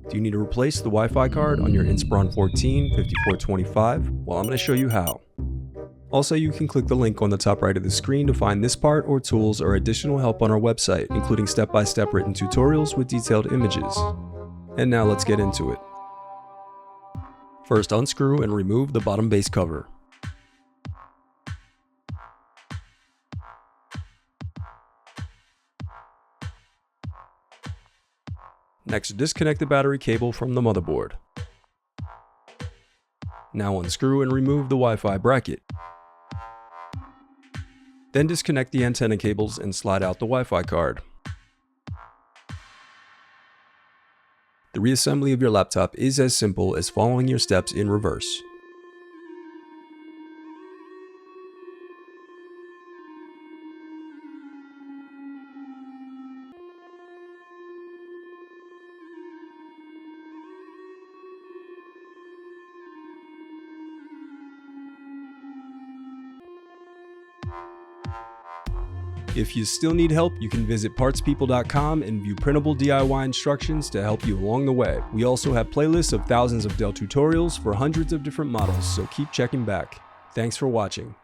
Do you need to replace the Wi-Fi card on your Inspiron 14 5425? Well, I'm going to show you how. Also, you can click the link on the top right of the screen to find this part or tools or additional help on our website, including step-by-step written tutorials with detailed images. And now let's get into it. First, unscrew and remove the bottom base cover. Next, disconnect the battery cable from the motherboard. Now unscrew and remove the Wi-Fi bracket. Then disconnect the antenna cables and slide out the Wi-Fi card. The reassembly of your laptop is as simple as following your steps in reverse. If you still need help, you can visit partspeople.com and view printable DIY instructions to help you along the way. We also have playlists of thousands of Dell tutorials for hundreds of different models, so keep checking back. Thanks for watching.